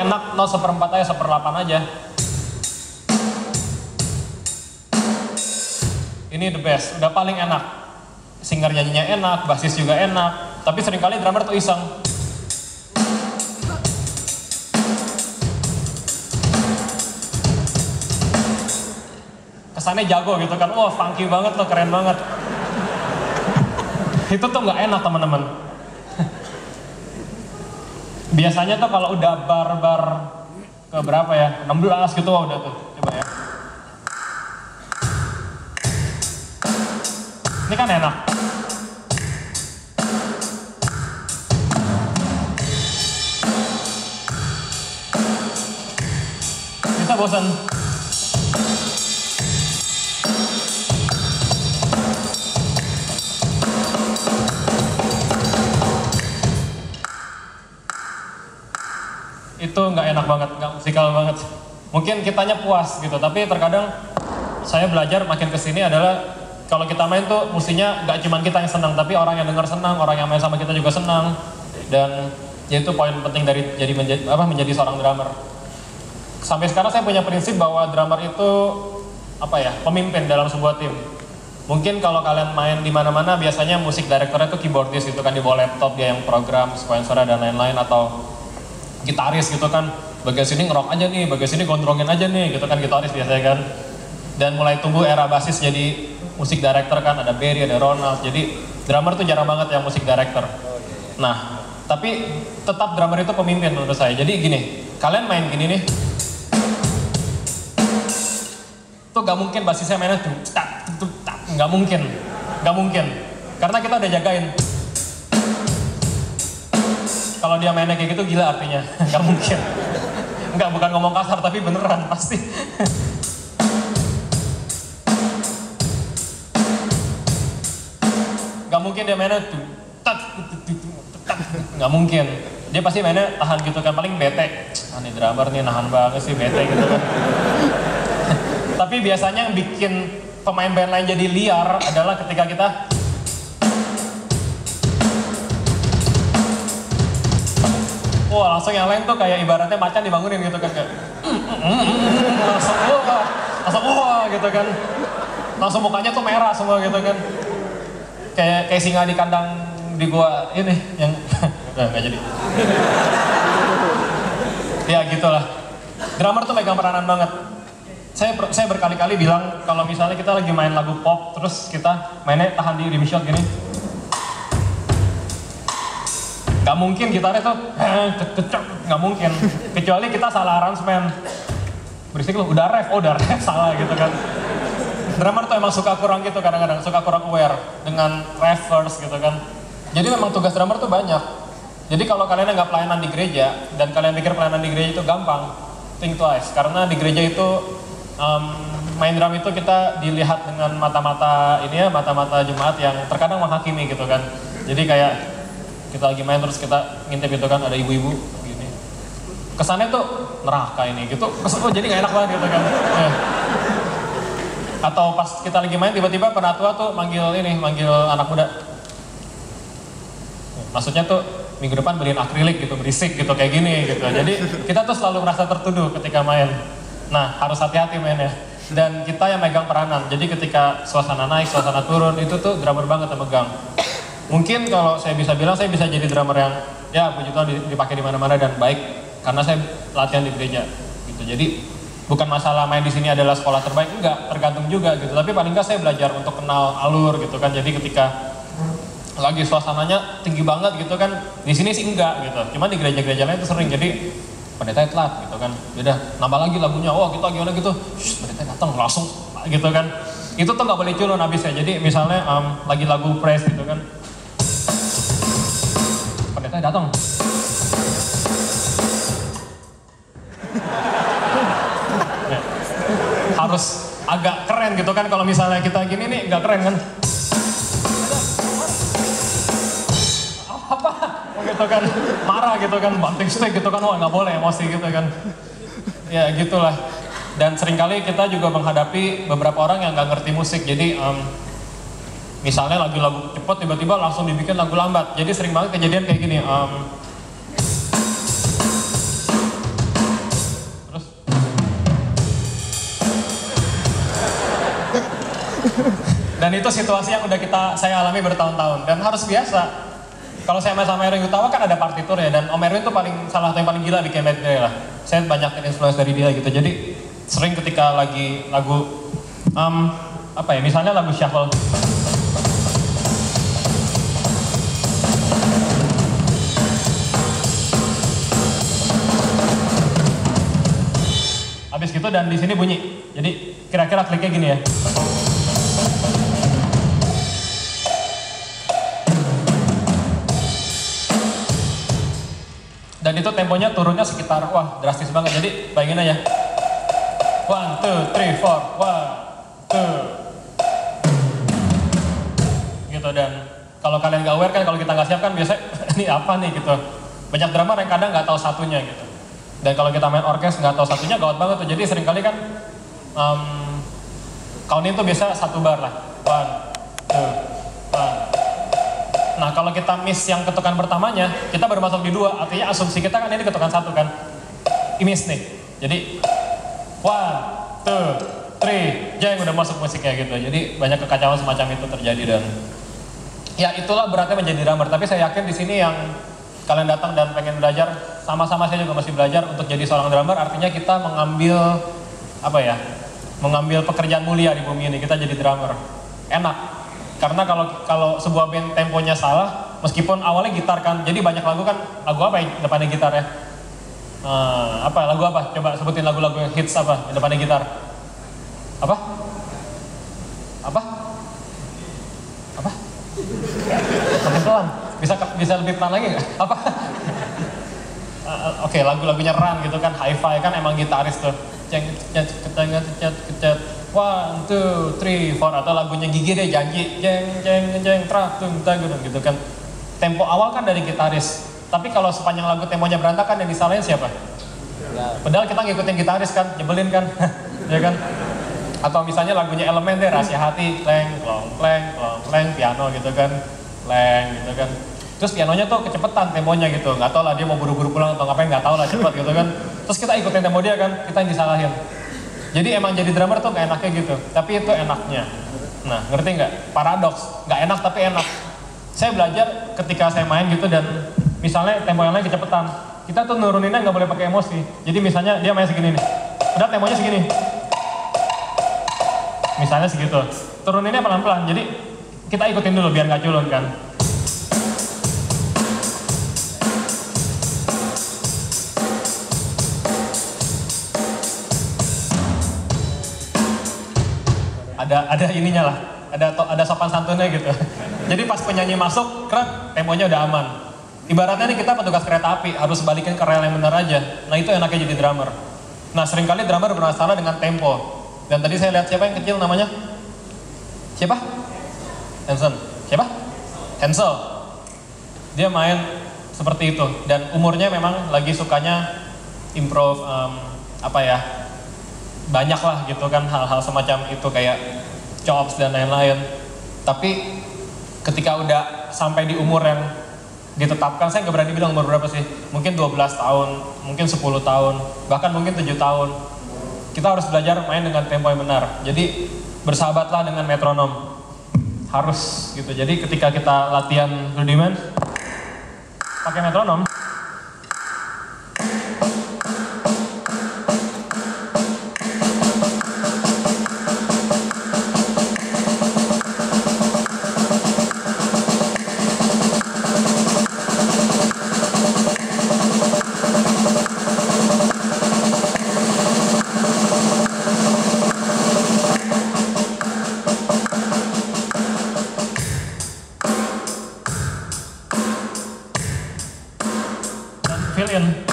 enak not seperempat aja, seperdelapan aja. Ini the best, udah paling enak. Singer nyanyinya enak, basis juga enak. Tapi seringkali drummer tuh iseng. Kesannya jago gitu kan, wah funky banget loh, keren banget. Itu tuh nggak enak teman-teman. Biasanya tuh kalau udah bar ke berapa ya, 16 gitu, wah udah tuh, coba ya. Ini kan enak. Bisa bosan. Itu nggak enak banget, nggak musikal banget. Mungkin kitanya puas gitu, tapi terkadang saya belajar makin kesini adalah kalau kita main tuh mestinya nggak cuma kita yang senang, tapi orang yang dengar senang, orang yang main sama kita juga senang. Dan ya itu poin penting dari menjadi seorang drummer. Sampai sekarang saya punya prinsip bahwa drummer itu pemimpin dalam sebuah tim. Mungkin kalau kalian main di mana-mana biasanya musik directornya itu keyboardist gitu kan, di bawah laptop dia yang program sequencer dan lain-lain, atau gitaris gitu kan, bagian sini ngerok aja nih, bagian sini gondrongin aja nih gitu kan, gitaris biasanya kan. Dan mulai tumbuh era basis jadi musik director kan, ada Barry, ada Ronald. Jadi drummer tuh jarang banget yang musik director. Nah, tapi tetap drummer itu pemimpin menurut saya. Jadi gini, kalian main gini nih, tuh gak mungkin basisnya mainnya tuh nggak mungkin, karena kita udah jagain. Kalau dia mainnya kayak gitu gila artinya, nggak mungkin. Nggak, bukan ngomong kasar tapi beneran pasti. Gak mungkin dia mainnya tuh, nggak mungkin. Dia pasti mainnya tahan gitu kan, paling bete. Ini drummer nih nahan banget sih, bete gitu kan. Tapi biasanya yang bikin pemain band lain jadi liar adalah ketika kita langsung yang lain tuh kayak ibaratnya macan dibangunin gitu kan, kayak langsung gitu kan, langsung mukanya tuh merah semua gitu kan, kayak singa di kandang di gua ini yang nggak jadi. Ya gitulah, drummer tuh megang peranan banget. Saya berkali-kali bilang kalau misalnya kita lagi main lagu pop terus kita mainnya tahan di rim shot gini, nggak mungkin gitarnya tuh nggak mungkin, kecuali kita salah arrangement. Berisik loh, udah ref salah gitu kan. Drummer tuh emang suka kurang gitu, kadang-kadang suka kurang aware dengan ref verse gitu kan. Jadi memang tugas drummer tuh banyak. Jadi kalau kalian nggak pelayanan di gereja dan kalian pikir pelayanan di gereja itu gampang, think twice. Karena di gereja itu main drum itu kita dilihat dengan mata-mata mata-mata jemaat yang terkadang menghakimi gitu kan. Jadi kayak kita lagi main terus kita ngintip gitu kan, ada ibu-ibu gini, kesannya tuh neraka ini gitu, jadi nggak enak banget gitu kan. Atau pas kita lagi main tiba-tiba penatua tuh manggil anak muda, maksudnya tuh minggu depan beliin akrilik gitu, berisik gitu kayak gini gitu. Jadi kita tuh selalu merasa tertuduh ketika main. Nah, harus hati-hati mainnya. Dan kita yang megang peranan. Jadi ketika suasana naik, suasana turun, itu tuh drummer banget yang megang. Mungkin kalau saya bisa bilang, saya bisa jadi drummer yang ya puji Tuhan dipakai di mana-mana dan baik karena saya latihan di gereja gitu. Jadi bukan masalah main di sini adalah sekolah terbaik, enggak, tergantung juga gitu. Tapi paling enggak saya belajar untuk kenal alur gitu kan. Jadi ketika lagi suasananya tinggi banget gitu kan, di sini sih enggak gitu. Cuma di gereja-gereja lain itu sering, jadi pendeta telat gitu kan, udah nambah lagi lagunya, kita gimana gitu, pendeta datang langsung gitu kan. Itu tuh nggak boleh culun habisnya. Jadi misalnya lagi lagu praise gitu kan, pendeta datang, harus agak keren gitu kan. Kalau misalnya kita gini nih nggak keren kan, apa gitu kan, marah gitu kan, banting stick gitu kan, nggak boleh emosi gitu kan. Ya gitulah. Dan seringkali kita juga menghadapi beberapa orang yang nggak ngerti musik. Jadi misalnya lagu-lagu cepet tiba-tiba langsung dibikin lagu lambat. Jadi sering banget kejadian kayak gini. Dan itu situasi yang udah saya alami bertahun-tahun dan harus biasa. Kalau saya main sama Erwin Gutawa kan ada partiturnya dan Om Erwin tuh salah satu yang paling gila bikin band lah. Saya banyak influence dari dia gitu. Jadi sering ketika lagi lagu apa ya, misalnya lagu shuffle. Habis gitu dan di sini bunyi. Jadi kira-kira kliknya gini ya. Dan itu temponya turunnya sekitar, wah drastis banget. Jadi bayangin aja. 1, 2, 3, 4, 1, 2. Gitu, dan kalau kalian gak aware kan, kalau kita nggak siap kan biasanya ini apa nih gitu. Banyak drummer yang kadang nggak tahu satunya gitu. Dan kalau kita main orkes nggak tahu satunya gawat banget tuh. Jadi seringkali kan counting tuh biasa 1 bar lah. 1, 2, 1. Nah kalau kita miss yang ketukan pertamanya, kita baru masuk di 2. Artinya asumsi kita kan ini ketukan 1 kan. Miss nih. Jadi 1, 2, 3, jeng udah masuk musiknya gitu. Jadi banyak kekacauan semacam itu terjadi dan ya itulah beratnya menjadi drummer. Tapi saya yakin di sini yang kalian datang dan pengen belajar, sama-sama saya juga masih belajar untuk jadi seorang drummer. Artinya kita mengambil apa ya? Mengambil pekerjaan mulia di bumi ini. Kita jadi drummer. Enak. Karena kalau sebuah band temponya salah, meskipun awalnya gitar kan. Jadi banyak lagu kan, lagu apa yang depannya gitar ya? Apa lagu apa? Coba sebutin lagu-lagu yang hits apa yang depannya gitar. Apa? Apa? Apa? Lebih pelan. Bisa lebih pelan lagi nggak? Apa? Oke, lagu-lagunya Run gitu kan, Hi-Fi kan emang gitaris tuh. Ceng, cet, 1, 2, 3, 4, atau lagunya Gigi deh, Janji, jeng, tratung, gitu kan. Tempo awal kan dari gitaris. Tapi kalau sepanjang lagu temponya berantakan yang disalahin siapa? Padahal kita ngikutin gitaris kan, nyebelin kan, ya kan? Atau misalnya lagunya Elemen deh, Rahasia Hati, kleng, kleng, piano gitu kan, kleng gitu kan. Terus pianonya tuh kecepatan temponya gitu, nggak tau lah dia mau buru-buru pulang atau ngapain, nggak tahu lah, cepet gitu kan. Terus kita ikutin tempo dia kan, kita yang disalahin. Jadi emang jadi drummer tuh gak enaknya gitu, tapi itu enaknya. Nah, ngerti nggak? Paradoks, nggak enak tapi enak. Saya belajar ketika saya main gitu dan misalnya tempo yang lain kecepatan, kita tuh nuruninnya nggak boleh pakai emosi. Jadi misalnya dia main segini nih, udah temponya segini. Misalnya segitu, turuninnya pelan-pelan. Jadi kita ikutin dulu biar nggak culun kan. Ada ininya lah, ada sopan santunnya gitu. Jadi pas penyanyi masuk, krek, temponya udah aman. Ibaratnya nih kita petugas kereta api, harus balikin ke rel yang benar aja. Nah itu enaknya jadi drummer. Nah seringkali drummer bermasalah dengan tempo. Dan tadi saya lihat siapa yang kecil namanya? Siapa? Hanson. Siapa? Hansel. Dia main seperti itu. Dan umurnya memang lagi sukanya improve, apa ya, banyak lah gitu kan hal-hal semacam itu kayak chops dan lain-lain. Tapi ketika udah sampai di umur yang ditetapkan, saya nggak berani bilang umur berapa sih, mungkin 12 tahun, mungkin 10 tahun, bahkan mungkin 7 tahun. Kita harus belajar main dengan tempo yang benar. Jadi bersahabatlah dengan metronom. Harus gitu. Jadi ketika kita latihan rudiment pakai metronom, fill in.